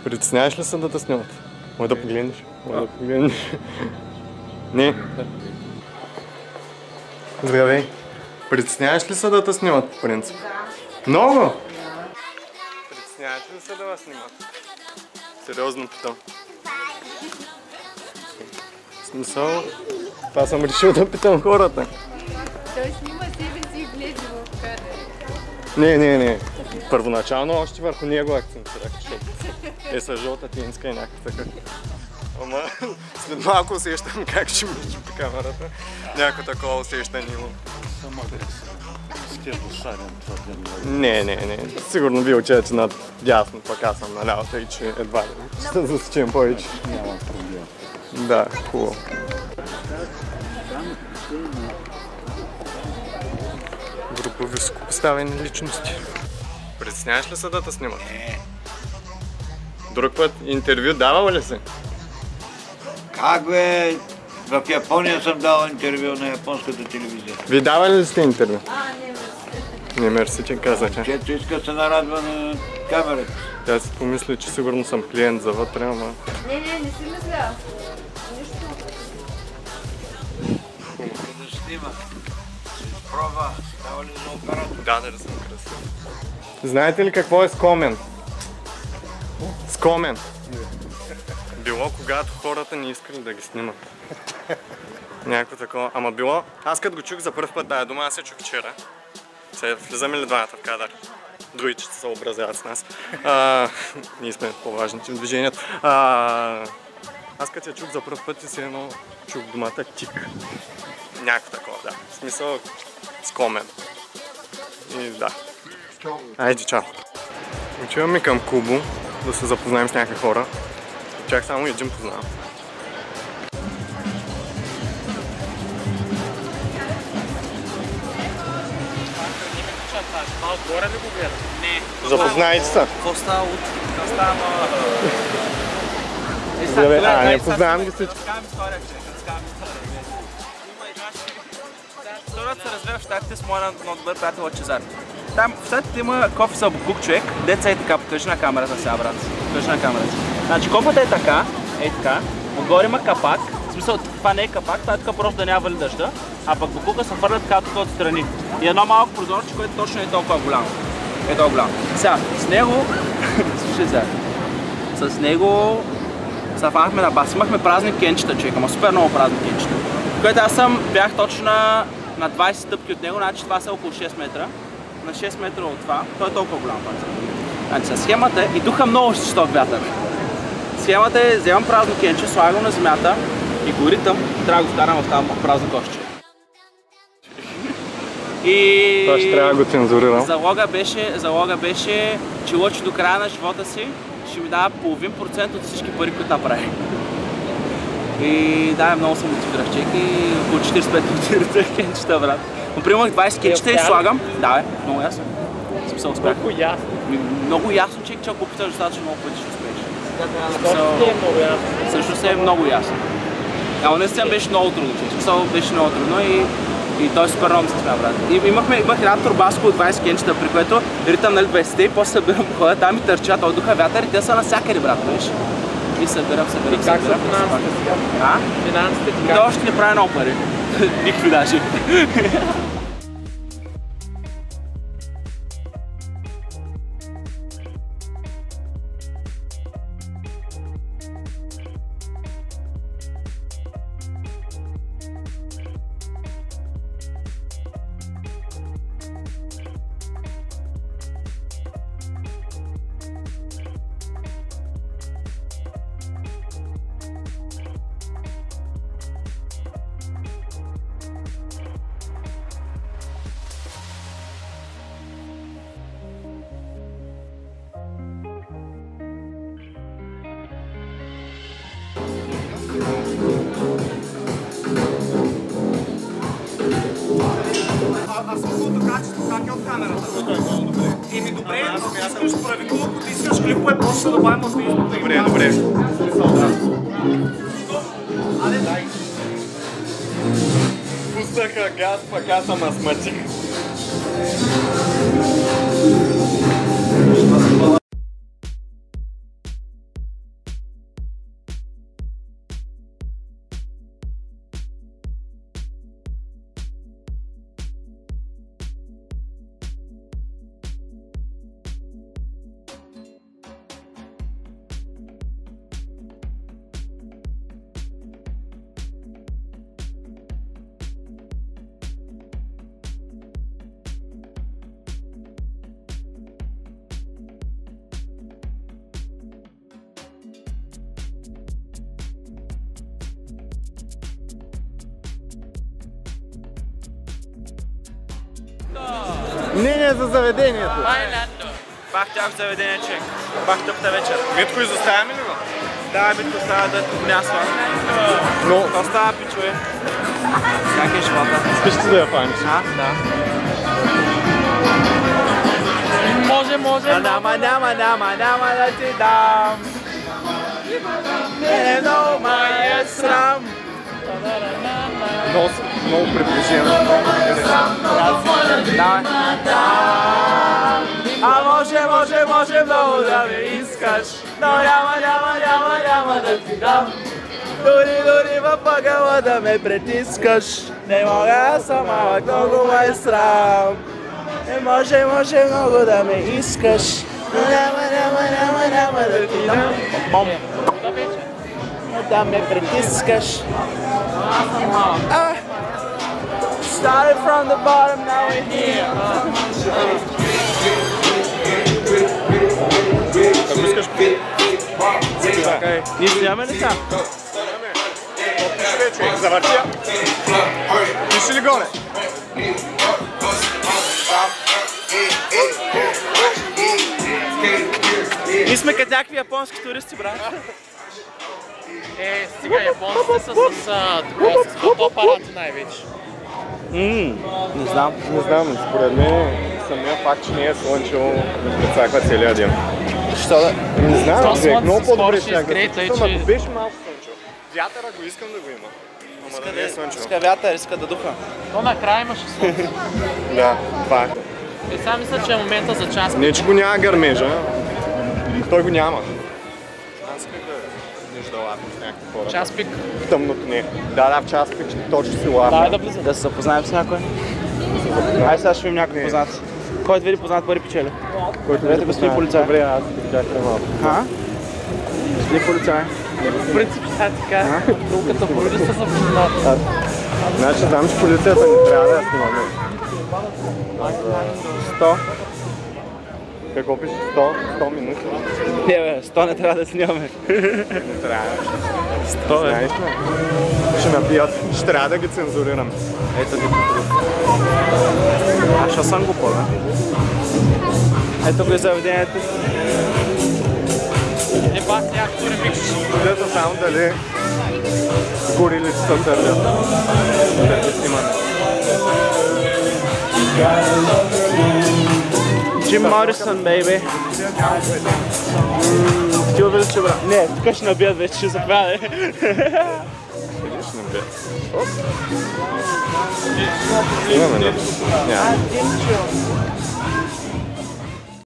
Притесняваш ли се да те снимат? Може да погледнеш? Не. Здравей. Притесняваш ли се да те снимат по принцип? Много? Притесняваш ли се да вас снимат? Сериозно питам. В смисъл, това съм решил да питам хората. Той снима себе си и влезе в кадър. Не. Първоначално още върху него акцентирах, защото са жълта тинска и някаква така. Ама след малко усещам как ще мижи по камерата. Някакво такова усещане има. Само да сте досаден това ден. Не. Сигурно вие отчете над дясно, пък аз съм наляво, тъй че едва ли ще се засечем повече. Няма проблем. Да, хубаво. Група високопоставени личности. Притесняваш ли се да те снимат? Не. Друг път интервю давал ли си? Как бе? В Япония съм дал интервю на японската телевизия. Вие давали ли сте интервю? Не, мерси, че каза, че. Чето иска се нарадва на камерата. Тя си помисли, че сигурно съм клиент за вътре, ама... Не си мисля. Нищо. Да се снима. Проба. Става ли за оператор? Да съм красив. Знаете ли какво е скомен? Скомен. Било когато хората не искали да ги снимат. Някакво такова. Ама било... Аз като го чух за първ път тая дума, аз я чух вчера. Сега влизаме ли двамата в кадър? Другите ще се съобразяват с нас. Ние сме по-важните в движението. Аз като я чух за първ път и си едно чух думата тик. Някакво такова, да. В смисъл скомен. И да. Айде, чао. Отиваме към Кубо да се запознаем с някакви хора. Чак само един познавам. Малко горе ли го гледа? Не. Запознайте се. Какво става от? Става Здравей, не познавам ги всички. Разказвам история, Историята се развива в щатите с моя много добър приятел Лъчезар. Там в щатите има кофе за букук човек, деца е така, покажи на камерата сега, брат. Покажи на камерата. Значи кофата е така, отгоре има капак, в смисъл това не е капак, това е така просто да няма вали дъжда, а пък букука се фърля така тук отстрани. И едно малко прозорче, което точно е толкова голямо. Е толкова голямо. Сега, с него, слушай сега, с него се фанахме на бас. Имахме празни кенчета, човек, ама супер много празни кенчета. Което аз бях точно на 20 стъпки от него, значи това са около 6 метра. На 6 метра от това, той е толкова голям пак. Значи схемата е, и духа много жесток вятър. Схемата е, вземам празно кенче, слагам на земята и го ритам, трябва да го вкарам в това празно кошче. И... Това ще трябва да го цензурирам. Залога беше, че Лъчо до края на живота си ще ми дава половин процент от всички пари, които направи. И да, много се мотивирах, човек, и около 45 кенчета, брат. Например, 20 кенчета и слагам. Да, много ясно. Смисъл успях. Много ясно. Много ясно, че ако опиташ достатъчно много пъти ще успееш. Скоростите е много ясно. Също е много ясно. Ама наистина беше много трудно, че смисъл беше много трудно и той супер много се смя, брат. И имах една турбаска от 20 кенчета, при което ритам нали 20-те и после събирам по хода, там и търчат, той духа вятър и те са навсякъде, брат, виж. И събирам. И как са финансите сега? Финансите ти как? Той още не прави много пари. Никакви даже. А светлото качество как е от камерата? Еми добре, искам ще правило, ако ти искаш клипове, просто да добавим от Facebook. Добре. Аде, дай. Пуснаха газ, пък аз съм астматик. Не, за заведението. Пак тях в заведение чек. Пак тъпта вечер. Митко, изоставяме ли го? Да, битко става да кухнясва. Но Това става, пичове. Как е живота? искаш ти да я фаниш? А, да. Може. Няма да ти дам. Не, но ма е срам. Много приближено. Давай. А може много да ме искаш, но няма да ти дам. Дори в ъгъла да ме притискаш, не мога, аз съм малък, много ме е срам. Не може много да ме искаш, но няма да ти дам. Да ме притискаш. Started from the bottom, now we're here. Ако искаш Чакай, ние снимаме ли са? пише вече, завърши я. Пише ли горе? Ние сме като някакви японски туристи, брат. Сега японците са с фотоапарати най-вече. Не знам. Не знам, според мен самия факт, че не е слънчево, ме прецаква целия ден. Защо да? Не знам, Това човек, слънце много скоро по-добре ще ще изгрее, тъй че- ако беше малко слънчево. Вятъра го искам да го има. Ама да не е слънчево. Иска вятър, иска да духа. То накрая имаше слънце. Да, това е. Сега мисля, че е момента за час. Не, че го няма гърмежа. Той го няма. Аз как да вижда лапи с някакви хора. Час пик. В тъмното не. Да, в час пик, точно си лапи. Дай да влизам. Да се запознаем с някой. Айде сега ще видим някой познат. Който види познат, първи печели. Ето господин полицай. Добре, аз ти чакам малко. А? Господин полицай. В принцип, така. Трулката породи са запознат. Значи знам, че полицията не трябва да я снимаме. 100. Какво пише 100? 100 минути? Не бе, 100 не трябва да снимаме. Не трябва. 100 бе. Знаеш ли? Ще набият. Ще трябва да ги цензурирам. Ето ги. Аз ще съм го по-да. Ето го и заведението. Ебах някакво ремикс. Гледа само дали горилите са търдят. Да ги снимаме. Джим Морисън, бейби. Ти увеличи, брат. Не, тук ще набият вече, ще заповядай. Ще набият. Имаме ли? Няма.